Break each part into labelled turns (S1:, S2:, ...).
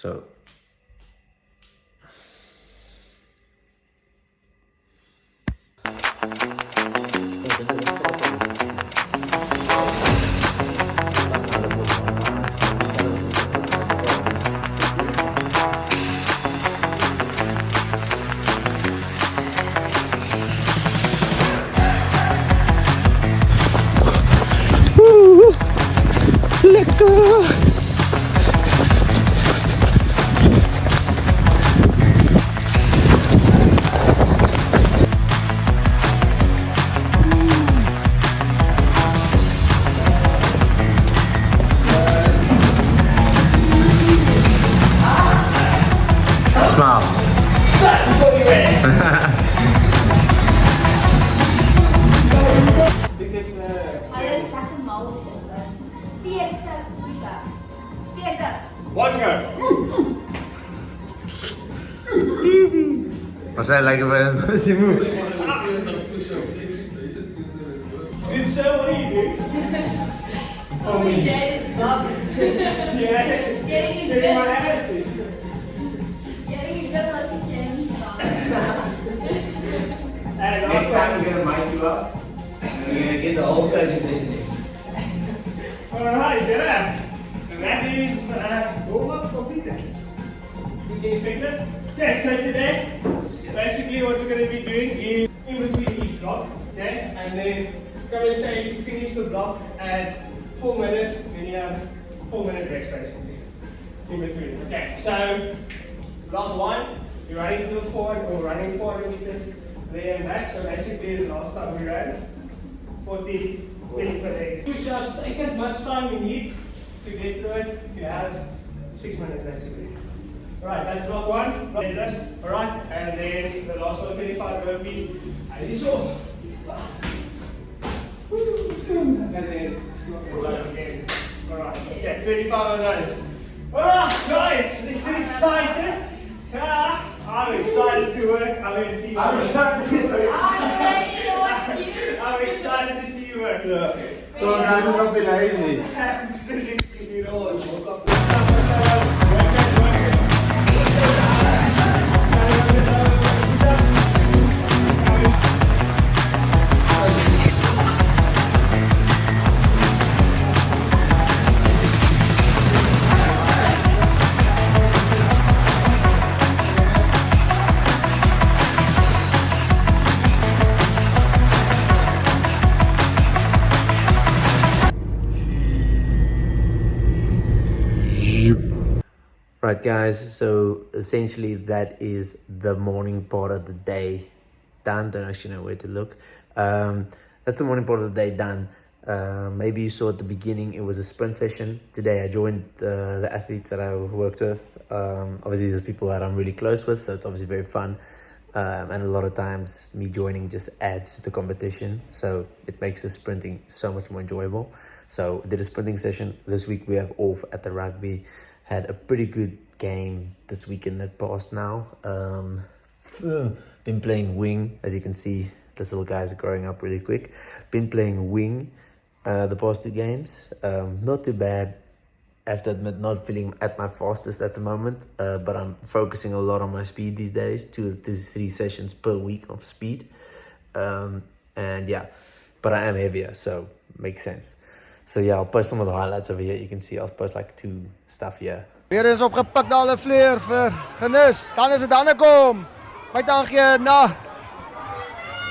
S1: So lekker. Smile. Easy. Waarschijnlijk lijken we als je moet.
S2: Good, so what are you doing?
S3: Oh, my day is done.
S2: Yeah. Getting my ass in.
S3: Getting you good luck you can.
S2: And
S4: Next
S2: also,
S4: time we're gonna mic you up and we're gonna get the whole presentation in.
S2: alright, yeah. And that is warm-up completed. You getting figured? Yeah, so today, basically what we're going to be doing is in between each block, okay? And then come and say if you finish the block at 4 minutes, then you have 4-minute rest basically. In between. Okay, so block 1, you're running to the forward or running 400 meters there and back. So basically the last time we ran 40 minutes per day. Push-ups, take as much time you need to get through it. You have 6 minutes basically. Alright, that's block 1. Alright, and then the last one, 25 burpees. And it's all. And then run again. Alright, okay, 25 of those. Alright, guys, this is exciting. I'm excited to work. I'm excited to work.
S3: I'm ready to watch you.
S2: I'm excited to see you work.
S4: Yeah. So guys, it's not been easy.
S2: Absolutely. You know,
S1: Right guys, so essentially that is the morning part of the day done. Don't actually know where to look. That's the morning part of the day done. Maybe you saw at the beginning it was a sprint session. Today I joined the athletes that I worked with. Obviously there's people that I'm really close with, so it's obviously very fun. And a lot of times me joining just adds to the competition, so it makes the sprinting so much more enjoyable. So I did a sprinting session. This week we have off at the rugby. Had a pretty good game this weekend that passed now. Been playing wing, as you can see, this little guy's growing up really quick. Been playing wing the past 2 games. Not too bad. I have to admit, not feeling at my fastest at the moment, but I'm focusing a lot on my speed these days. 2 to 3 sessions per week of speed. And yeah, but I am heavier, so makes sense. So yeah, I'll post some of the highlights over here. You can see I'll post like 2 stuff here.
S5: Weer eens opgepakt daar de vleer vir Genus. Dan is dit dan kom. Byt aangee na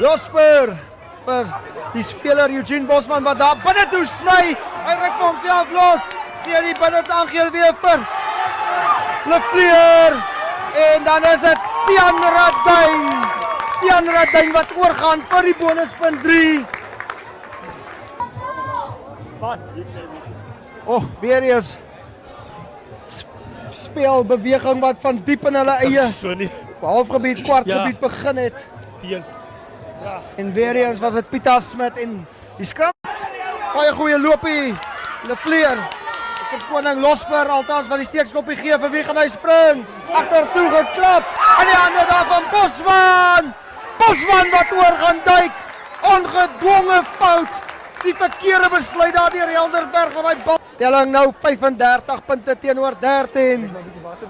S5: Losper vir die speler Eugene Bosman wat daar binne toe sny. Hy ryk vir homself los. Gee die binne aangee weer vir Lefleer. En dan is dit Tian Radyn. Tian Radyn wat oorgaan vir die bonuspunt 3. Oh, weer eens spelbeweging wat van diep in hulle eie halfgebied, kwartgebied begin het. Ja. En weer eens was dit Pieter Smit en die skram. Baie goeie loopie. Lefleer. Verskoning Losper althans van die steekskoppie gee vir wie gaan hy spring. Agtertoe geklap. En die ander daar van Bosman. Bosman wat oor gaan duik. Ongedwonge fout. Die verkeerde besluit daar deur Helderberg van hy bal. Telling nou 35 punte teenoor 13.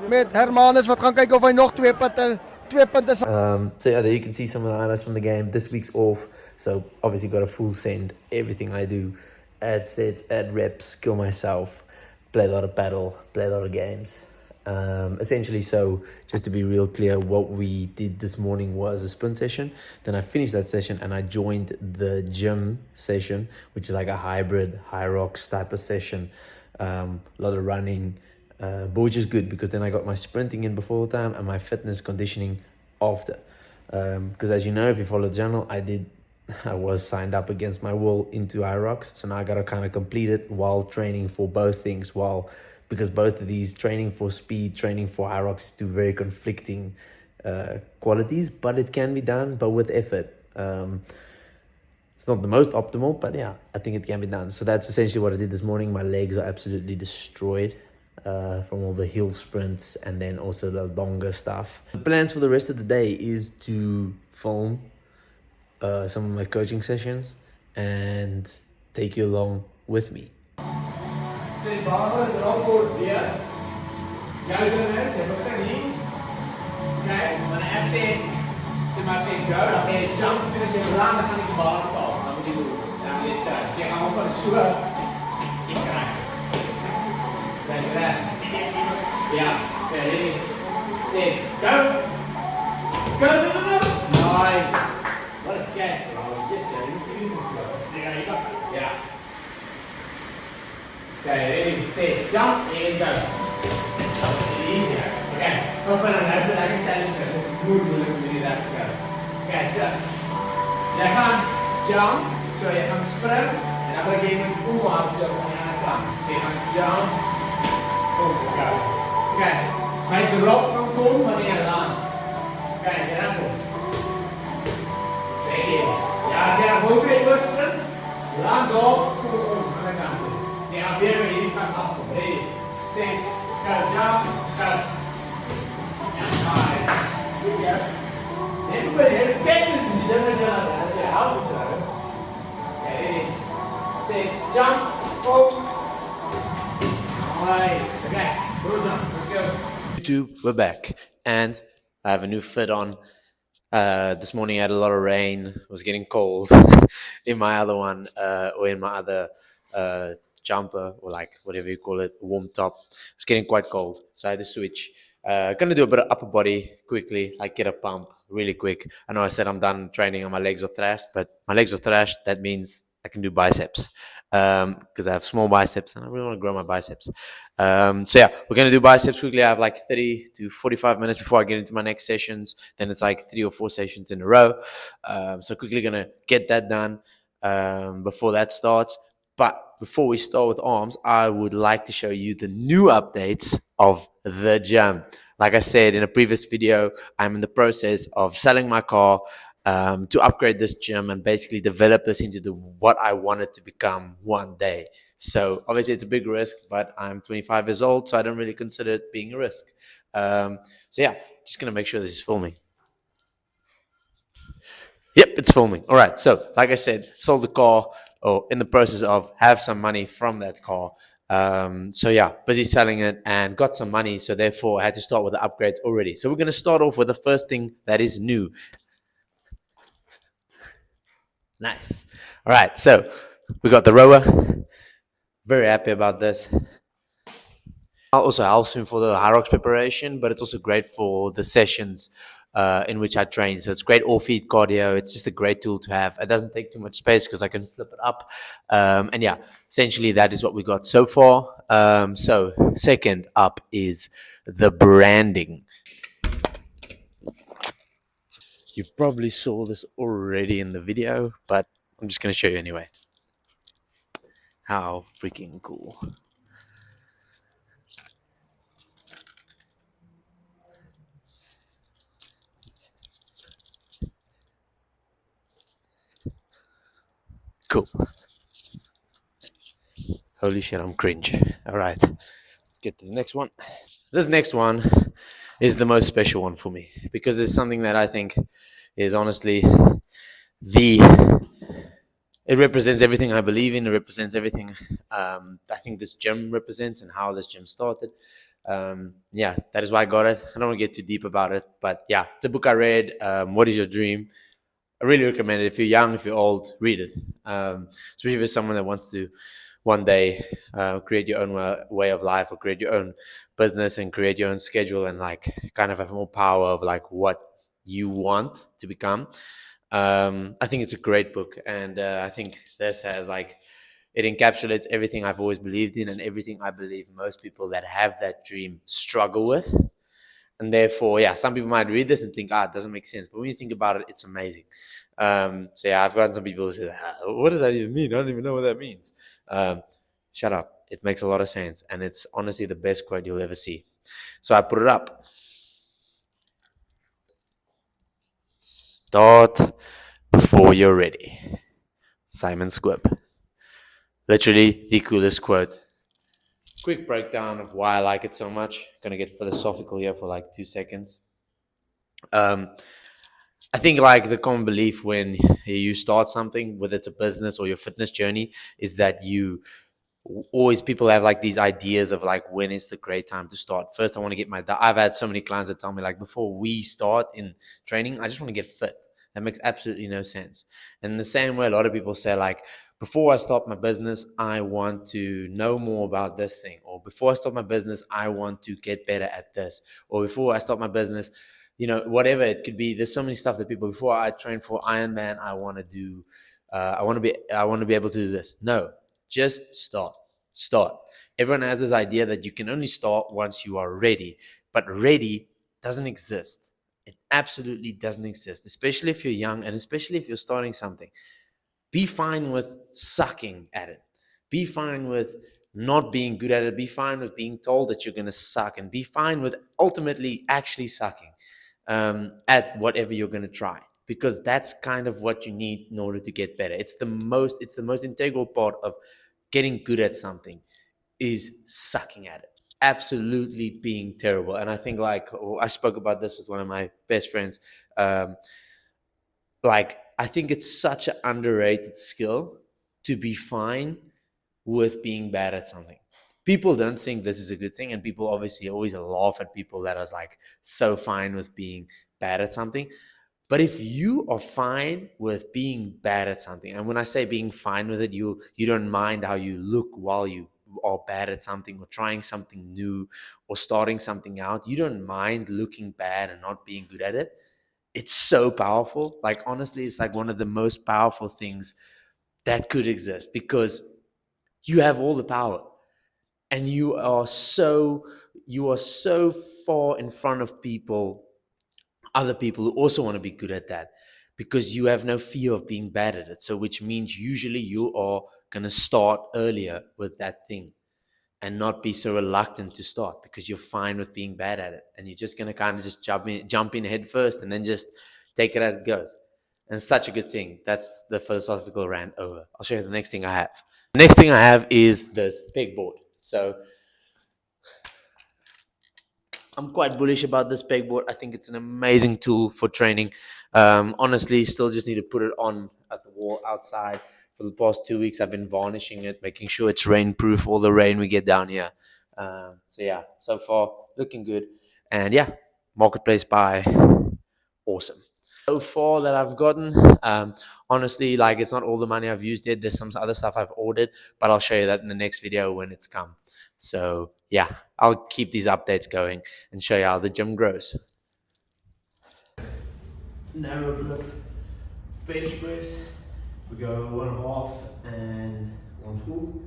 S5: Met Hermanus wat gaan kyk of hy nog 2 punte
S1: So yeah, there you can see some of the highlights from the game. This week's off, so obviously got a full send. Everything I do, add sets, add reps, kill myself, play a lot of paddle, play a lot of games. Essentially, so just to be real clear, what we did this morning was a sprint session. Then I finished that session and I joined the gym session, which is like a hybrid high rocks type of session. A lot of running, but which is good because then I got my sprinting in before the time and my fitness conditioning after. Because as you know, if you follow the channel, I was signed up against my will into Irox, so now I gotta kind of complete it while training for both things. Because both of these, training for speed, training for Irox, is two very conflicting qualities, but it can be done, but with effort. It's not the most optimal, but yeah, I think it can be done. So that's essentially what I did this morning. My legs are absolutely destroyed from all the hill sprints and then also the longer stuff. The plans for the rest of the day is to film some of my coaching sessions and take you along with me.
S2: So die baan is rondboord weer. Jou doen is, jy begin hier. Okay, wanneer ek sê go, dan gaan jy jump, en as jy land, dan gaan jy die baan val. Dan moet jy doen. Dan moet jy trek. So jy gaan op van so, jy krijg. Okay, grab. Ja, okay, ready. Say, go. Go. Nice. What a catch, bro. Yes, sir. You can slow. Yeah, you got it. Yeah. Okay, ready, say, jump, and go. It's easier. Okay, open and that's it. I can challenge you. This is good. We'll do that together. Okay, so, jy gaan jump, so jy gaan spring, en dan word jy met hardloop aan die ander kant. So jy gaan jump, go. Okay, my drop van kom wanneer jy land. Okay, jy dan kom. Ready. Ja, as jy dan ook weer oorspring, land op, kom aan die ander kant. So jy gaan weer met hierdie kant afkom. Ready, set, go, jump, go. Ja, nice. Goed, ja. Everybody catches is different than your house, sir. Okay, ready? Say jump, oh. Nice. Okay, go jumps. Let's go.
S1: YouTube, we're back, and I have a new fit on. This morning I had a lot of rain. It was getting cold in my other one, or in my other jumper, or like whatever you call it, warm top. It was getting quite cold, so I had to switch. Gonna do a bit of upper body quickly, like get a pump really quick. I know I said I'm done training and my legs are thrashed, but my legs are thrashed. That means I can do biceps because I have small biceps and I really want to grow my biceps. So yeah, we're going to do biceps quickly. I have like 30 to 45 minutes before I get into my next sessions. Then it's like 3 or 4 sessions in a row. So quickly going to get that done before that starts. But before we start with arms, I would like to show you the new updates of the gym. Like I said in a previous video, I'm in the process of selling my car to upgrade this gym and basically develop this into what I want it to become one day. So obviously it's a big risk, but I'm 25 years old, so I don't really consider it being a risk. So yeah, just going to make sure this is filming. Yep, it's filming. All right, so like I said, sold the car, or in the process of have some money from that car. So yeah, busy selling it and got some money. So therefore I had to start with the upgrades already. So we're going to start off with the first thing that is new. Nice. All right, so we got the rower. Very happy about this. Also helps me for the high rocks preparation, but it's also great for the sessions in which I train. So it's great all-feed cardio. It's just a great tool to have. It doesn't take too much space because I can flip it up. And yeah, essentially that is what we got so far. So second up is the branding. You probably saw this already in the video, but I'm just going to show you anyway. How freaking cool. Cool. Holy shit, I'm cringe. All right, let's get to the next one. This next one is the most special one for me because it's something that I think is honestly the it represents everything I believe in. It represents everything I think this gym represents and how this gym started. Yeah, that is why I got it. I don't want to get too deep about it, but yeah, it's a book I read. What is your dream? I really recommend it. If you're young, if you're old, read it. Especially if you're someone that wants to one day create your own way of life, or create your own business and create your own schedule, and like kind of have more power of like what you want to become. I think it's a great book, and I think this has like, it encapsulates everything I've always believed in and everything I believe most people that have that dream struggle with. And therefore, yeah, some people might read this and think, it doesn't make sense. But when you think about it, it's amazing. So yeah, I've gotten some people who say, what does that even mean? I don't even know what that means. Shut up. It makes a lot of sense. And it's honestly the best quote you'll ever see. So I put it up. Start before you're ready. Simon Squibb. Literally the coolest quote. Quick breakdown of why I like it so much. Gonna get philosophical here for like 2 seconds. I think like the common belief when you start something, whether it's a business or your fitness journey, is that you always, people have like these ideas of like, when is the great time to start. First, I want to get I've had so many clients that tell me like, before we start in training, I just want to get fit. That makes absolutely no sense. And in the same way, a lot of people say like, before I start my business, I want to know more about this thing. Or before I start my business, I want to get better at this. Or before I start my business, whatever it could be. There's so many stuff that people, before I train for Ironman, I want to do, I want to be able to do this. No, just start. Everyone has this idea that you can only start once you are ready, but ready doesn't exist. It absolutely doesn't exist, especially if you're young and especially if you're starting something. Be fine with sucking at it. Be fine with not being good at it. Be fine with being told that you're going to suck, and be fine with ultimately actually sucking at whatever you're going to try, because that's kind of what you need in order to get better. It's the most integral part of getting good at something, is sucking at it, absolutely being terrible. And I think like, I spoke about this with one of my best friends. Like, I think it's such an underrated skill to be fine with being bad at something. People don't think this is a good thing, and people obviously always laugh at people that are like so fine with being bad at something. But if you are fine with being bad at something, and when I say being fine with it, you don't mind how you look while you are bad at something, or trying something new, or starting something out, you don't mind looking bad and not being good at it. It's so powerful. Like, honestly, it's like one of the most powerful things that could exist, because you have all the power, and you are so far in front of other people who also want to be good at that, because you have no fear of being bad at it. So which means usually you are going to start earlier with that thing and not be so reluctant to start, because you're fine with being bad at it, and you're just going to kind of just jump in head first and then just take it as it goes. And it's such a good thing. That's the philosophical rant over. I'll show you the next thing I have. The next thing I have is this pegboard. So I'm quite bullish about this pegboard. I think it's an amazing tool for training. Honestly, still just need to put it on at the wall outside. For the past 2 weeks, I've been varnishing it, making sure it's rainproof, all the rain we get down here. So yeah, so far looking good. And yeah, marketplace buy, awesome. So far that I've gotten, honestly, like, it's not all the money I've used yet. There's some other stuff I've ordered, but I'll show you that in the next video when it's come. So yeah, I'll keep these updates going and show you how the gym grows. Narrow grip, bench press. We go 1.5 and 1 full.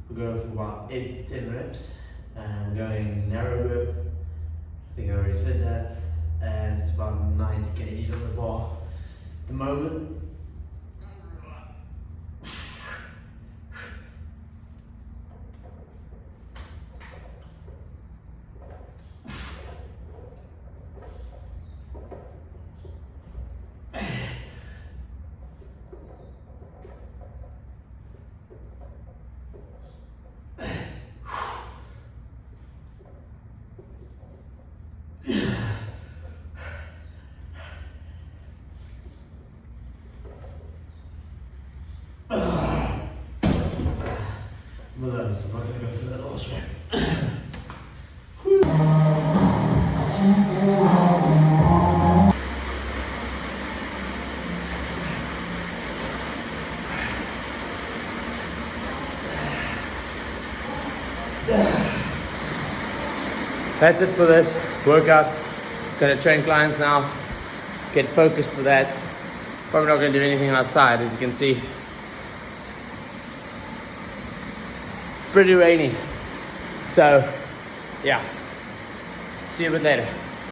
S1: We go for about 8 to 10 reps. And we're going narrow grip. I think I already said that. And it's about 90 kgs on the bar at the moment. Well, so I'm not going to go for that last one. That's it for this workout. Gonna train clients now. Get focused for that. Probably not gonna do anything outside, as you can see. Pretty rainy. So, yeah. See you a bit later.